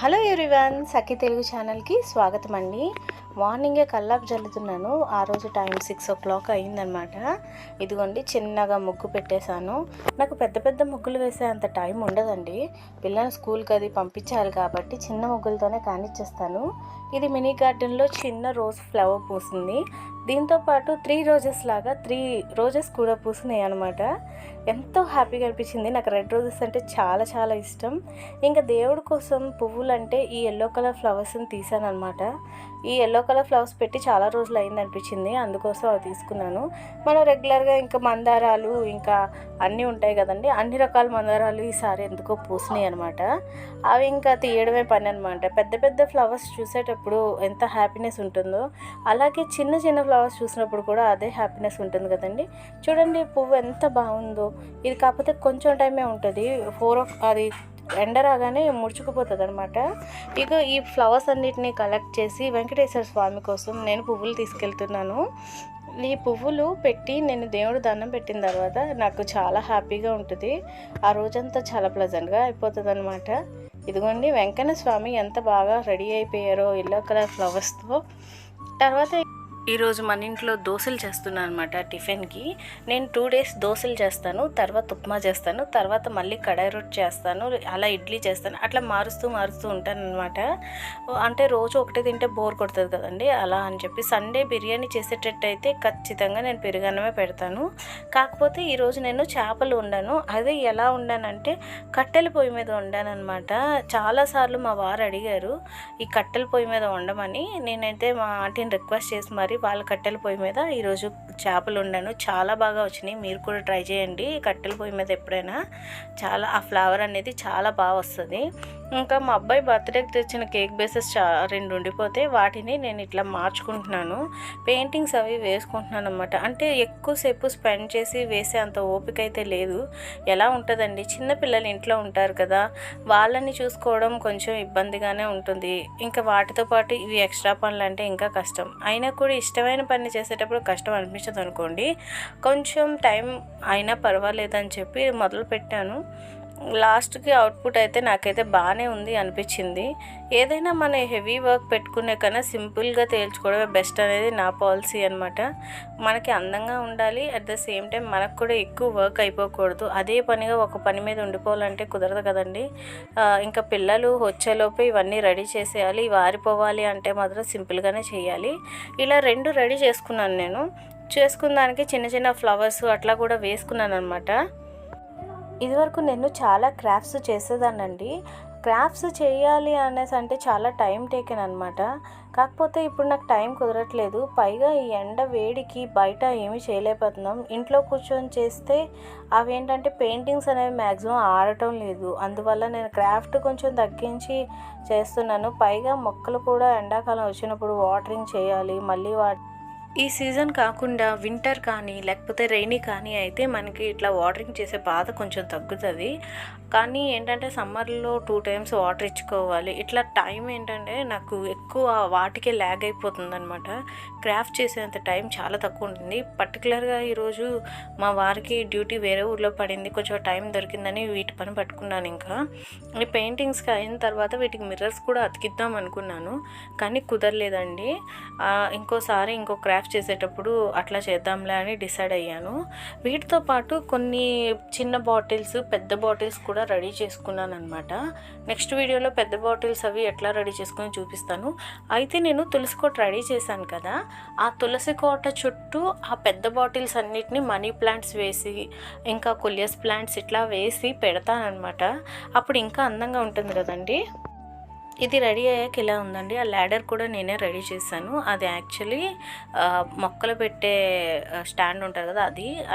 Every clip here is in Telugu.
హలో ఎవ్రీవన్, సఖీ తెలుగు ఛానల్కి స్వాగతం అండి. మార్నింగే కల్లాపు జల్లుతున్నాను. ఆ రోజు టైం 6 o'clock అయిందనమాట. ఇదిగోండి చిన్నగా ముగ్గు పెట్టేశాను. నాకు పెద్ద పెద్ద ముగ్గులు వేసే అంత టైం ఉండదండి. పిల్లల్ని స్కూల్కి అది పంపించాలి కాబట్టి చిన్న ముగ్గులతోనే కానిచ్చేస్తాను. ఇది మినీ గార్డెన్లో చిన్న రోజ్ ఫ్లవర్ పూసింది. దీంతోపాటు 3 రోజెస్ లాగా 3 రోజెస్ కూడా పూసినాయి అనమాట. ఎంతో హ్యాపీగా అనిపించింది. నాకు రెడ్ రోజెస్ అంటే చాలా చాలా ఇష్టం. ఇంకా దేవుడి కోసం పువ్వులు అంటే ఈ ఎల్లో కలర్ ఫ్లవర్స్ని తీసాను అనమాట. ఈ ఎల్లో కలర్ ఫ్లవర్స్ పెట్టి చాలా రోజులు అయింది అనిపించింది, అందుకోసం అవి తీసుకున్నాను. మనం రెగ్యులర్గా ఇంకా మందారాలు ఇంకా అన్నీ ఉంటాయి కదండి, అన్ని రకాల మందారాలు ఈసారి ఎందుకో పూసినాయి అనమాట. అవి ఇంకా తీయడమే పని అనమాట. పెద్ద పెద్ద ఫ్లవర్స్ చూసేటప్పుడు ఎంత హ్యాపీనెస్ ఉంటుందో అలాగే చిన్న చిన్న ఫ్లవర్స్ చూసినప్పుడు కూడా అదే హ్యాపీనెస్ ఉంటుంది కదండి. చూడండి పువ్వు ఎంత బాగుందో. ఇది కాకపోతే కొంచెం టైమే ఉంటుంది, అది ఎండ రాగానే ముడుచుకుపోతుంది అనమాట. ఇక ఈ ఫ్లవర్స్ అన్నిటిని కలెక్ట్ చేసి వెంకటేశ్వర స్వామి కోసం నేను పువ్వులు తీసుకెళ్తున్నాను. ఈ పువ్వులు పెట్టి నేను దేవుడు దండం పెట్టిన తర్వాత నాకు చాలా హ్యాపీగా ఉంటుంది. ఆ రోజంతా చాలా ప్లెజెంట్గా అయిపోతుంది అనమాట. ఇదిగోండి వెంకన్న స్వామి ఎంత బాగా రెడీ అయిపోయారో ఎల్లో కలర్ ఫ్లవర్స్తో. తర్వాత ఈరోజు మన ఇంట్లో దోశలు చేస్తున్నాను అనమాట. టిఫిన్కి నేను 2 days దోశలు చేస్తాను, తర్వాత ఉప్మా చేస్తాను, తర్వాత మళ్ళీ కడాయి రొట్టె చేస్తాను, అలా ఇడ్లీ చేస్తాను. అట్లా మారుస్తూ ఉంటాను అనమాట. అంటే రోజు ఒకటే తింటే బోర్ కొడుతుంది కదండి, అలా అని చెప్పి సండే బిర్యానీ చేసేటట్టు అయితే ఖచ్చితంగా నేను పెరుగన్నమే పెడతాను. కాకపోతే ఈరోజు నేను చేపలు వండాను. అది ఎలా వండానంటే కట్టెల పొయ్యి మీద వండాను అనమాట. చాలాసార్లు మా వారు అడిగారు ఈ కట్టెల పొయ్యి మీద వండమని. నేనైతే మా ఆంటీని రిక్వెస్ట్ చేసి మరి వాళ్ళ కట్టెల పొయ్యి మీద ఈరోజు చేపలు వండాను. చాలా బాగా వచ్చినాయి. మీరు కూడా ట్రై చేయండి కట్టెల పొయ్యి మీద ఎప్పుడైనా. చాలా ఆ ఫ్లేవర్ అనేది చాలా బాగా వస్తుంది. ఇంకా మా అబ్బాయి బర్త్డేకి తెచ్చిన కేక్ బేసెస్ 2 ఉండిపోతే వాటిని నేను ఇట్లా మార్చుకుంటున్నాను. పెయింటింగ్స్ అవి వేసుకుంటున్నాను అనమాట. అంటే ఎక్కువసేపు స్పెండ్ చేసి వేసే అంత ఓపిక అయితే లేదు. ఎలా ఉంటుందండి, చిన్నపిల్లలు ఇంట్లో ఉంటారు కదా, వాళ్ళని చూసుకోవడం కొంచెం ఇబ్బందిగానే ఉంటుంది. ఇంకా వాటితో పాటు ఇవి ఎక్స్ట్రా పనులు అంటే ఇంకా కష్టం. అయినా కూడా ఇష్టమైన పని చేసేటప్పుడు కష్టం అనిపించదు అనుకోండి. కొంచెం టైం అయినా పర్వాలేదని చెప్పి మొదలు పెట్టాను. లాస్ట్కి అవుట్పుట్ అయితే నాకైతే బాగానే ఉంది అనిపించింది. ఏదైనా మన హెవీ వర్క్ పెట్టుకునే కన్నా సింపుల్గా తేల్చుకోవడమే బెస్ట్ అనేది నా పాలసీ అనమాట. మనకి అందంగా ఉండాలి, అట్ ద సేమ్ టైం మనకు కూడా ఎక్కువ వర్క్ అయిపోకూడదు. అదే పనిగా ఒక పని మీద ఉండిపోవాలంటే కుదరదు కదండి. ఇంకా పిల్లలు వచ్చేలోపు ఇవన్నీ రెడీ చేసేయాలి. ఇవి ఆరిపోవాలి అంటే మాత్రం సింపుల్గానే చేయాలి. ఇలా 2 రెడీ చేసుకున్నాను నేను. చేసుకున్న దానికి చిన్న చిన్న ఫ్లవర్స్ అట్లా కూడా వేసుకున్నాను అనమాట. ఇదివరకు నేను చాలా క్రాఫ్ట్స్ చేసేదానండి. క్రాఫ్ట్స్ చేయాలి అనేసి అంటే చాలా టైం టేకెన్ అనమాట. కాకపోతే ఇప్పుడు నాకు టైం కుదరట్లేదు. పైగా ఈ ఎండ వేడికి బయట ఏమీ చేయలేకపోతున్నాం. ఇంట్లో కూర్చొని చేస్తే అవి ఏంటంటే పెయింటింగ్స్ అనేవి మ్యాక్సిమం ఆడటం లేదు. అందువల్ల నేను క్రాఫ్ట్ కొంచెం తగ్గించి చేస్తున్నాను. పైగా మొక్కలు కూడా ఎండాకాలం వచ్చినప్పుడు వాటరింగ్ చేయాలి. మళ్ళీ ఈ సీజన్ కాకుండా వింటర్ కానీ లేకపోతే రైనీ కానీ అయితే మనకి ఇట్లా వాటరింగ్ చేసే బాధ కొంచెం తగ్గుతుంది. కానీ ఏంటంటే సమ్మర్లో 2 times వాటర్ ఇచ్చుకోవాలి. ఇట్లా టైం ఏంటంటే నాకు ఎక్కువ వాటికే ల్యాగ్ అయిపోతుంది అనమాట. క్రాఫ్ట్ చేసేంత టైం చాలా తక్కువ ఉంటుంది. పర్టికులర్గా ఈరోజు మా వారికి డ్యూటీ వేరే ఊర్లో పడింది, కొంచెం టైం దొరికిందని వీటి పని పట్టుకున్నాను. ఇంకా ఈ పెయింటింగ్స్కి అయిన తర్వాత వీటికి మిర్రర్స్ కూడా అతికిద్దాం అనుకున్నాను, కానీ కుదరలేదండి. ఇంకోసారి ఇంకో క్రాఫ్ట్ చేసేటప్పుడు అట్లా చేద్దాంలే అని డిసైడ్ అయ్యాను. వీటితో పాటు కొన్ని చిన్న బాటిల్స్, పెద్ద బాటిల్స్ కూడా రెడీ చేసుకున్నాను అనమాట. నెక్స్ట్ వీడియోలో పెద్ద బాటిల్స్ అవి ఎట్లా రెడీ చేసుకుని చూపిస్తాను. అయితే నేను తులసి కోట రెడీ చేశాను కదా, ఆ తులసి కోట చుట్టూ ఆ పెద్ద బాటిల్స్ అన్నిటిని మనీ ప్లాంట్స్ వేసి ఇంకా కొలియస్ ప్లాంట్స్ ఇట్లా వేసి పెడతానమాట. అప్పుడు ఇంకా అందంగా ఉంటుంది కదండి. ఇది రెడీ అయ్యాక ఇలా ఉందండి. ఆ ల్యాడర్ కూడా నేనే రెడీ చేశాను. అది యాక్చువల్లీ మొక్కలు పెట్టే స్టాండ్ ఉంటుంది కదా,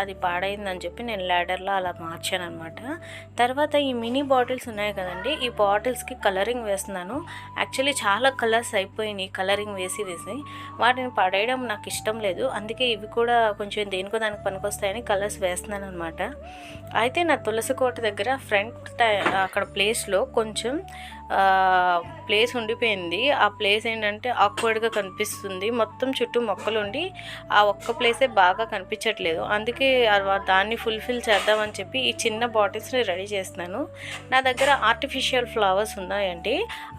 అది పాడైందని చెప్పి నేను ల్యాడర్లో అలా మార్చాను అనమాట. తర్వాత ఈ మినీ బాటిల్స్ ఉన్నాయి కదండి, ఈ బాటిల్స్కి కలరింగ్ వేస్తున్నాను. యాక్చువల్లీ చాలా కలర్స్ అయిపోయినాయి కలరింగ్ వేసి వాటిని పడేయడం నాకు ఇష్టం లేదు. అందుకే ఇవి కూడా కొంచెం దేనికో దానికి పనికొస్తాయని కలర్స్ వేస్తున్నాను అనమాట. అయితే నా తులసి కోట దగ్గర ఫ్రంట్ అక్కడ ప్లేస్లో కొంచెం ప్లేస్ ఉండిపోయింది. ఆ ప్లేస్ ఏంటంటే ఆక్వర్డ్గా కనిపిస్తుంది. మొత్తం చుట్టూ మొక్కలు ఉండి ఆ ఒక్క ప్లేసే బాగా కనిపించట్లేదు. అందుకే దాన్ని ఫుల్ఫిల్ చేద్దామని చెప్పి ఈ చిన్న బాటిల్స్ని రెడీ చేస్తున్నాను. నా దగ్గర ఆర్టిఫిషియల్ ఫ్లవర్స్ ఉన్నాయండి.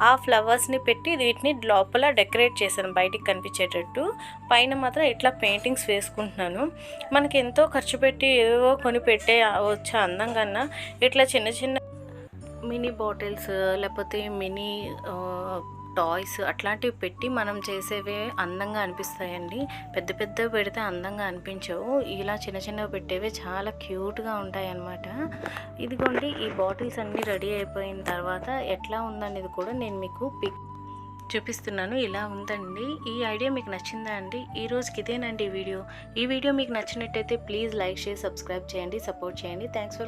ఆ ఫ్లవర్స్ని పెట్టి వీటిని లోపల డెకరేట్ చేశాను బయటికి కనిపించేటట్టు. పైన మాత్రం ఇట్లా పెయింటింగ్స్ వేసుకుంటున్నాను. మనకి ఎంతో ఖర్చు పెట్టి ఏవో కొని పెట్టే వచ్చే అందం కన్నా ఇట్లా చిన్న చిన్న మినీ బాటిల్స్ లేకపోతే మినీ టాయ్స్ అట్లాంటివి పెట్టి మనం చేసేవే అందంగా అనిపిస్తాయండి. పెద్ద పెద్దవి పెడితే అందంగా అనిపించవు. ఇలా చిన్న చిన్నవి పెట్టేవే చాలా క్యూట్గా ఉంటాయి అన్నమాట. ఇదిగోండి, ఈ బాటిల్స్ అన్నీ రెడీ అయిపోయిన తర్వాత ఎట్లా ఉందనేది కూడా నేను మీకు చూపిస్తున్నాను. ఇలా ఉందండి. ఈ ఐడియా మీకు నచ్చిందా అండి? ఈ రోజుకి ఇదేనండి ఈ వీడియో మీకు నచ్చినట్టయితే ప్లీజ్ లైక్, షేర్, సబ్స్క్రైబ్ చేయండి, సపోర్ట్ చేయండి. Thanks for